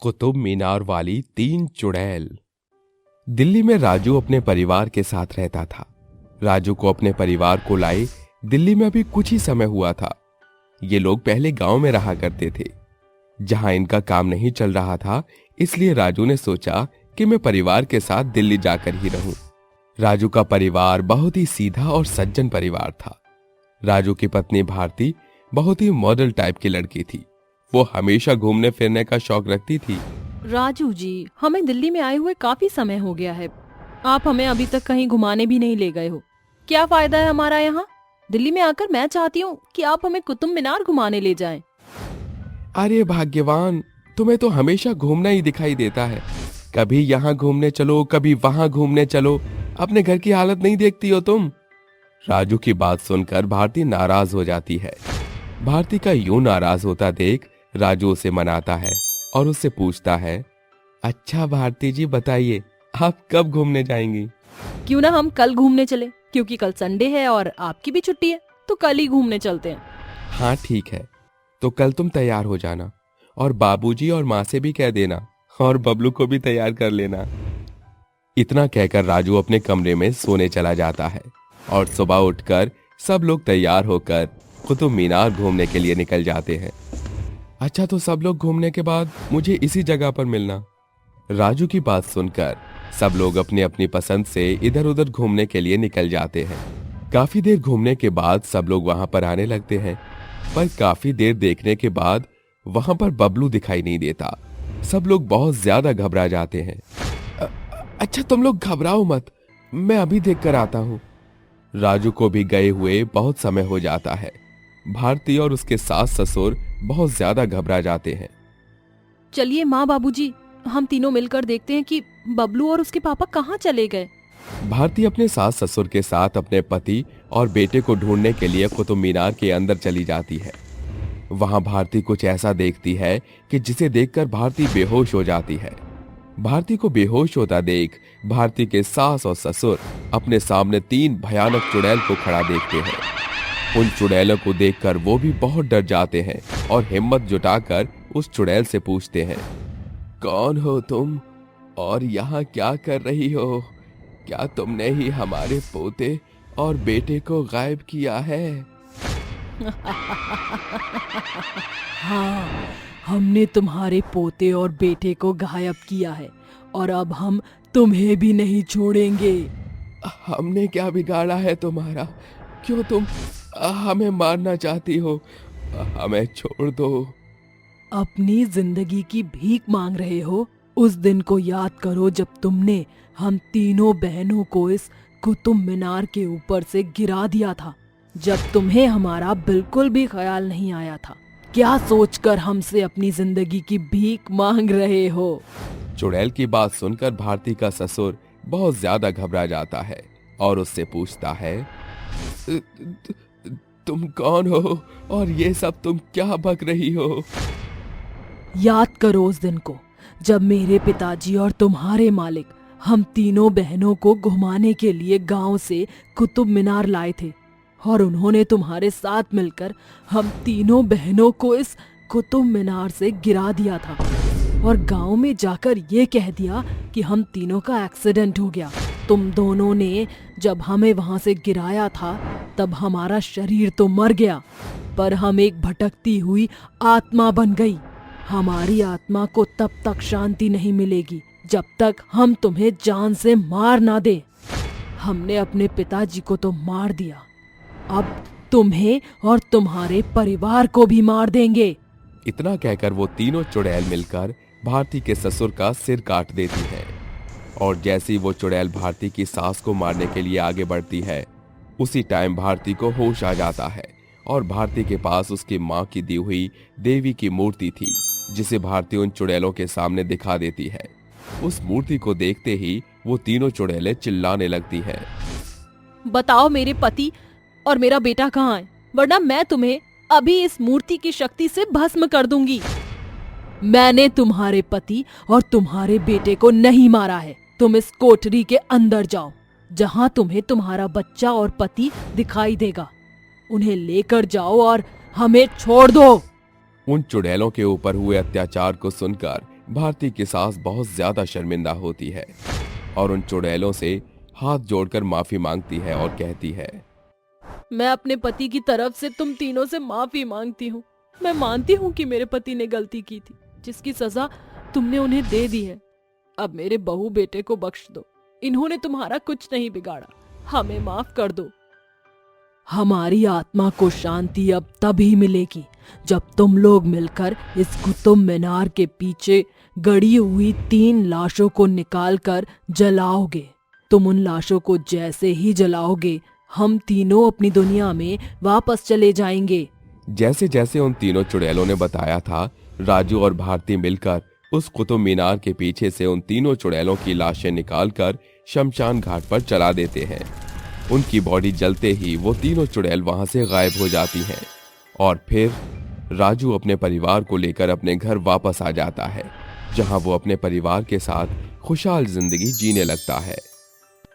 कुतुब मीनार वाली 3 चुड़ैल। दिल्ली में राजू अपने परिवार के साथ रहता था। राजू को अपने परिवार को लाए दिल्ली में अभी कुछ ही समय हुआ था। ये लोग पहले गांव में रहा करते थे, जहां इनका काम नहीं चल रहा था। इसलिए राजू ने सोचा कि मैं परिवार के साथ दिल्ली जाकर ही रहूं। राजू का परिवार बहुत ही सीधा और सज्जन परिवार था। राजू की पत्नी भारती बहुत ही मॉडल टाइप की लड़की थी। वो हमेशा घूमने फिरने का शौक रखती थी। राजू जी, हमें दिल्ली में आए हुए काफी समय हो गया है। आप हमें अभी तक कहीं घुमाने भी नहीं ले गए हो। क्या फायदा है हमारा यहाँ? दिल्ली में आकर मैं चाहती हूँ कि आप हमें कुतुब मीनार घुमाने ले जाएं। अरे भाग्यवान, तुम्हें तो हमेशा घूमना ही दिखाई देता है। कभी यहाँ घूमने चलो, कभी वहां घूमने चलो। अपने घर की हालत नहीं देखती हो तुम। राजू की बात सुनकर भारती नाराज हो जाती है। भारती का यूं नाराज होता देख राजू उसे मनाता है और उससे पूछता है, अच्छा भारती जी बताइए, आप कब घूमने जाएंगी? क्यों ना हम कल घूमने चले, क्योंकि कल संडे है और आपकी भी छुट्टी है, तो कल ही घूमने चलते हैं। हाँ ठीक है, तो कल तुम तैयार हो जाना और बाबूजी और माँ से भी कह देना और बबलू को भी तैयार कर लेना। इतना कहकर राजू अपने कमरे में सोने चला जाता है और सुबह उठकर सब लोग तैयार होकर कुतुब मीनार घूमने के लिए निकल जाते हैं। अच्छा, तो सब लोग घूमने के बाद मुझे इसी जगह पर मिलना। राजू की बात सुनकर सब लोग अपनी अपनी पसंद से इधर उधर घूमने के लिए निकल जाते हैं। काफी देर घूमने के बाद सब लोग वहां पर आने लगते हैं, पर काफी देर देखने के बाद वहां पर बबलू दिखाई नहीं देता। सब लोग बहुत ज्यादा घबरा जाते हैं। अच्छा तुम लोग घबराओ मत, मैं अभी देख कर आता हूँ। राजू को भी गए हुए बहुत समय हो जाता है। भारती और उसके सास ससुर बहुत ज्यादा घबरा जाते हैं। चलिए माँ बाबूजी, हम तीनों मिलकर देखते हैं कि बबलू और उसके पापा कहाँ चले गए। भारती अपने सास ससुर के साथ अपने पति और बेटे को ढूंढने के लिए कुतुब मीनार के अंदर चली जाती है। वहां भारती कुछ ऐसा देखती है कि जिसे देखकर भारती बेहोश हो जाती है। भारती को बेहोश होता देख भारती के सास और ससुर अपने सामने 3 भयानक चुड़ैल को खड़ा देखते हैं। उन चुड़ैलों को देखकर वो भी बहुत डर जाते हैं और हिम्मत जुटाकर उस चुड़ैल से पूछते हैं, कौन हो तुम और यहाँ क्या कर रही हो? क्या तुमने ही हमारे पोते और बेटे को गायब किया है? हाँ, हमने तुम्हारे पोते और बेटे को गायब किया है और अब हम तुम्हें भी नहीं छोड़ेंगे। हमने क्या बिगाड़ा है तुम्हारा? क्यों तुम हमें मारना चाहती हो? हमें छोड़ दो। अपनी जिंदगी की भीख मांग रहे हो? उस दिन को याद करो जब तुमने हम तीनों बहनों को इस कुतुब मीनार के ऊपर से गिरा दिया था, जब तुम्हें हमारा बिल्कुल भी ख्याल नहीं आया था। क्या सोचकर हमसे अपनी जिंदगी की भीख मांग रहे हो? चुड़ैल की बात सुनकर भारती का ससुर बहुत ज्यादा घबरा जाता है और उससे पूछता है, तुम कौन हो और ये सब तुम क्या बक रही हो? याद करो उस दिन को जब मेरे पिताजी और तुम्हारे मालिक हम तीनों बहनों को घुमाने के लिए गांव से कुतुब मीनार लाए थे और उन्होंने तुम्हारे साथ मिलकर हम तीनों बहनों को इस कुतुब मीनार से गिरा दिया था और गांव में जाकर ये कह दिया कि हम तीनों का एक्सीडेंट हो गया। तुम दोनों ने जब हमें वहां से गिराया था तब हमारा शरीर तो मर गया, पर हम एक भटकती हुई आत्मा बन गई। हमारी आत्मा को तब तक शांति नहीं मिलेगी जब तक हम तुम्हें जान से मार ना दे। हमने अपने पिताजी को तो मार दिया, अब तुम्हें और तुम्हारे परिवार को भी मार देंगे। इतना कहकर वो तीनों चुड़ैल मिलकर भारती के ससुर का सिर काट देती है और जैसे ही वो चुड़ैल भारती की सास को मारने के लिए आगे बढ़ती है, उसी टाइम भारती को होश आ जाता है और भारती के पास उसकी माँ की दी हुई देवी की मूर्ति थी, जिसे भारती उन चुड़ैलों के सामने दिखा देती है। उस मूर्ति को देखते ही वो तीनों चुड़ैलें चिल्लाने लगती है, बताओ मेरे पति और मेरा बेटा कहाँ है, वरना मैं तुम्हें अभी इस मूर्ति की शक्ति से भस्म कर दूंगी। मैंने तुम्हारे पति और तुम्हारे बेटे को नहीं मारा है। तुम इस कोठरी के अंदर जाओ जहाँ तुम्हें तुम्हारा बच्चा और पति दिखाई देगा। उन्हें लेकर जाओ और हमें छोड़ दो। उन चुड़ैलों के ऊपर हुए अत्याचार को सुनकर भारती की सास बहुत ज्यादा शर्मिंदा होती है और उन चुड़ैलों से हाथ जोड़कर माफी मांगती है और कहती है, मैं अपने पति की तरफ से तुम तीनों से माफी मांगती हूँ। मैं मानती हूँ कि मेरे पति ने गलती की थी, जिसकी सजा तुमने उन्हें दे दी है। अब मेरे बहू बेटे को बख्श दो, इन्होंने तुम्हारा कुछ नहीं बिगाड़ा, हमें माफ कर दो। हमारी आत्मा को शांति अब तभी मिलेगी जब तुम लोग मिलकर इस कुतुब मीनार के पीछे गड़ी हुई 3 लाशों को निकालकर जलाओगे। तुम उन लाशों को जैसे ही जलाओगे, हम तीनों अपनी दुनिया में वापस चले जाएंगे। जैसे जैसे उन तीनों चुड़ैलों ने बताया था, राजू और भारती मिलकर उस कुतुब मीनार के पीछे से उन तीनों चुड़ैलों की लाशें निकालकर शमशान घाट पर चला देते हैं। उनकी बॉडी जलते ही वो तीनों चुड़ैल वहां से गायब हो जाती हैं और फिर राजू अपने परिवार को लेकर अपने घर वापस आ जाता है, जहां वो अपने परिवार के साथ खुशहाल जिंदगी जीने लगता है।